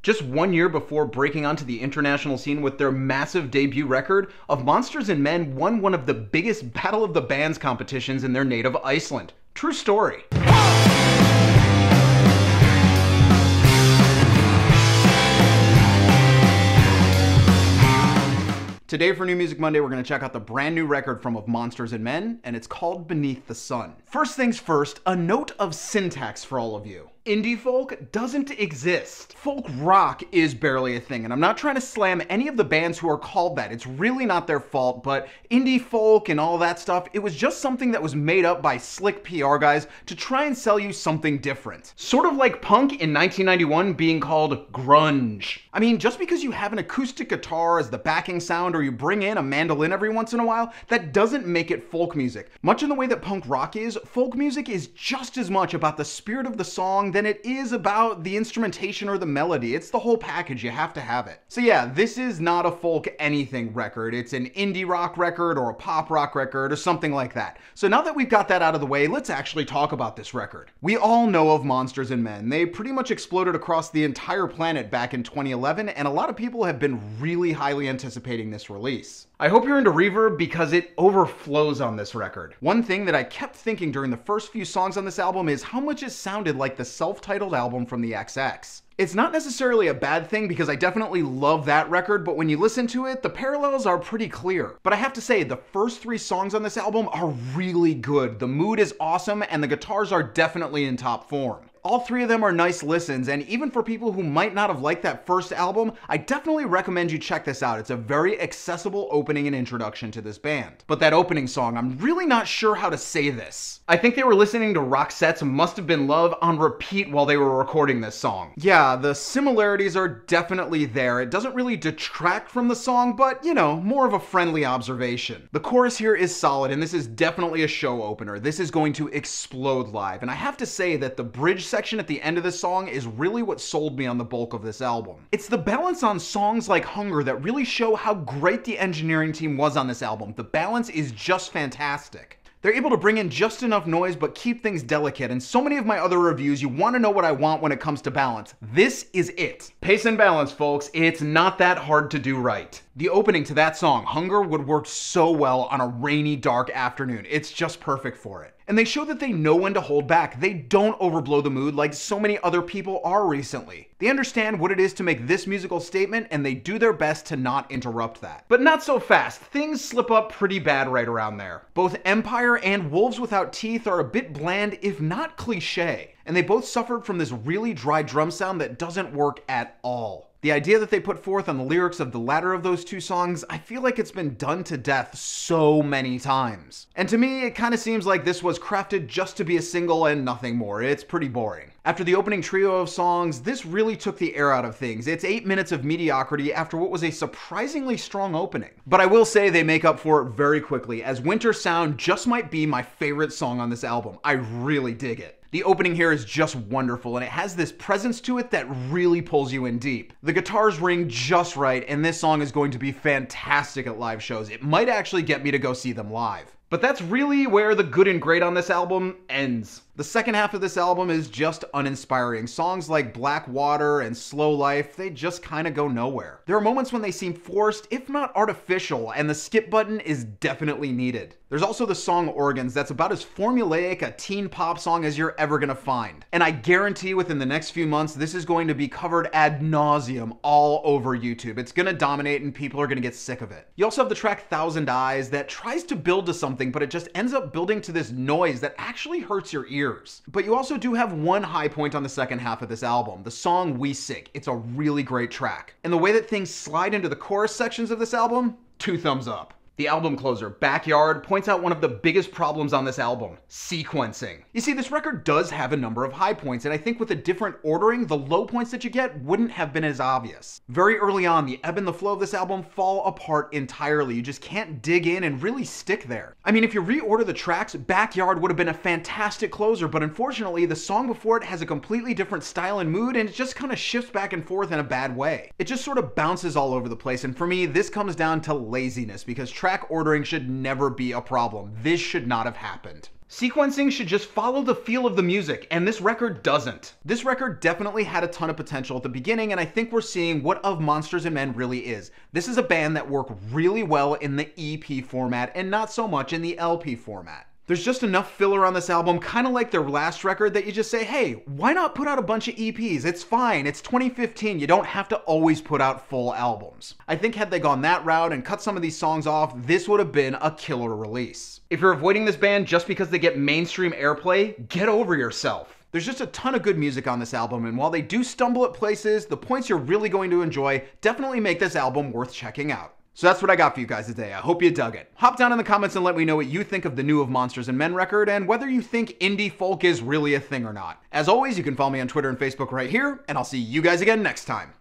Just 1 year before breaking onto the international scene with their massive debut record, Of Monsters and Men won one of the biggest Battle of the Bands competitions in their native Iceland. True story. Today for New Music Monday, we're going to check out the brand new record from Of Monsters and Men, and it's called Beneath the Sun. First things first, a note of syntax for all of you. Indie folk doesn't exist. Folk rock is barely a thing, and I'm not trying to slam any of the bands who are called that. It's really not their fault, but indie folk and all that stuff, it was just something that was made up by slick PR guys to try and sell you something different. Sort of like punk in 1991 being called grunge. I mean, just because you have an acoustic guitar as the backing sound or you bring in a mandolin every once in a while, that doesn't make it folk music. Much in the way that punk rock is, folk music is just as much about the spirit of the song than it is about the instrumentation or the melody. It's the whole package. You have to have it. So yeah, this is not a folk anything record. It's an indie rock record or a pop rock record or something like that. So now that we've got that out of the way, let's actually talk about this record. We all know of Monsters and Men. They pretty much exploded across the entire planet back in 2011, and a lot of people have been really highly anticipating this release. I hope you're into reverb because it overflows on this record. One thing that I kept thinking during the first few songs on this album is how much it sounded like the self-titled album from the XX. It's not necessarily a bad thing because I definitely love that record, but when you listen to it, the parallels are pretty clear. But I have to say, the first 3 songs on this album are really good. The mood is awesome and the guitars are definitely in top form. All 3 of them are nice listens, and even for people who might not have liked that first album, I definitely recommend you check this out. It's a very accessible opening and introduction to this band. But that opening song, I'm really not sure how to say this. I think they were listening to Roxette's Must Have Been Love on repeat while they were recording this song. Yeah, the similarities are definitely there. It doesn't really detract from the song, but, you know, more of a friendly observation. The chorus here is solid, and this is definitely a show opener. This is going to explode live, and I have to say that the bridge section at the end of this song is really what sold me on the bulk of this album. It's the balance on songs like Hunger that really show how great the engineering team was on this album. The balance is just fantastic. They're able to bring in just enough noise but keep things delicate, and so many of my other reviews, you want to know what I want when it comes to balance. This is it. Pace and balance, folks. It's not that hard to do right. The opening to that song, Hunger, would work so well on a rainy, dark afternoon. It's just perfect for it. And they show that they know when to hold back. They don't overblow the mood like so many other people are recently. They understand what it is to make this musical statement, and they do their best to not interrupt that. But not so fast. Things slip up pretty bad right around there. Both Empire and Wolves Without Teeth are a bit bland, if not cliche. And they both suffered from this really dry drum sound that doesn't work at all. The idea that they put forth on the lyrics of the latter of those 2 songs, I feel like it's been done to death so many times. And to me, it kind of seems like this was crafted just to be a single and nothing more. It's pretty boring. After the opening trio of songs, this really took the air out of things. It's 8 minutes of mediocrity after what was a surprisingly strong opening. But I will say they make up for it very quickly, as Winter Sound just might be my favorite song on this album. I really dig it. The opening here is just wonderful, and it has this presence to it that really pulls you in deep. The guitars ring just right, and this song is going to be fantastic at live shows. It might actually get me to go see them live. But that's really where the good and great on this album ends. The second half of this album is just uninspiring. Songs like Black Water and Slow Life, they just kind of go nowhere. There are moments when they seem forced, if not artificial, and the skip button is definitely needed. There's also the song Organs that's about as formulaic a teen pop song as you're ever gonna find. And I guarantee within the next few months, this is going to be covered ad nauseum all over YouTube. It's gonna dominate and people are gonna get sick of it. You also have the track Thousand Eyes that tries to build to something, but it just ends up building to this noise that actually hurts your ears. But you also do have one high point on the second half of this album, the song We Sick. It's a really great track. And the way that things slide into the chorus sections of this album, 2 thumbs up. The album closer, Backyard, points out one of the biggest problems on this album, sequencing. You see, this record does have a number of high points, and I think with a different ordering, the low points that you get wouldn't have been as obvious. Very early on, the ebb and the flow of this album fall apart entirely. You just can't dig in and really stick there. I mean, if you reorder the tracks, Backyard would have been a fantastic closer, but unfortunately, the song before it has a completely different style and mood, and it just kind of shifts back and forth in a bad way. It just sort of bounces all over the place, and for me, this comes down to laziness, because track ordering should never be a problem. This should not have happened. Sequencing should just follow the feel of the music, and this record doesn't. This record definitely had a ton of potential at the beginning, and I think we're seeing what Of Monsters and Men really is. This is a band that work really well in the EP format and not so much in the LP format. There's just enough filler on this album, kind of like their last record, that you just say, hey, why not put out a bunch of EPs? It's fine, it's 2015, you don't have to always put out full albums. I think had they gone that route and cut some of these songs off, this would have been a killer release. If you're avoiding this band just because they get mainstream airplay, get over yourself. There's just a ton of good music on this album, and while they do stumble at places, the points you're really going to enjoy definitely make this album worth checking out. So that's what I got for you guys today. I hope you dug it. Hop down in the comments and let me know what you think of the new Of Monsters and Men record and whether you think indie folk is really a thing or not. As always, you can follow me on Twitter and Facebook right here, and I'll see you guys again next time.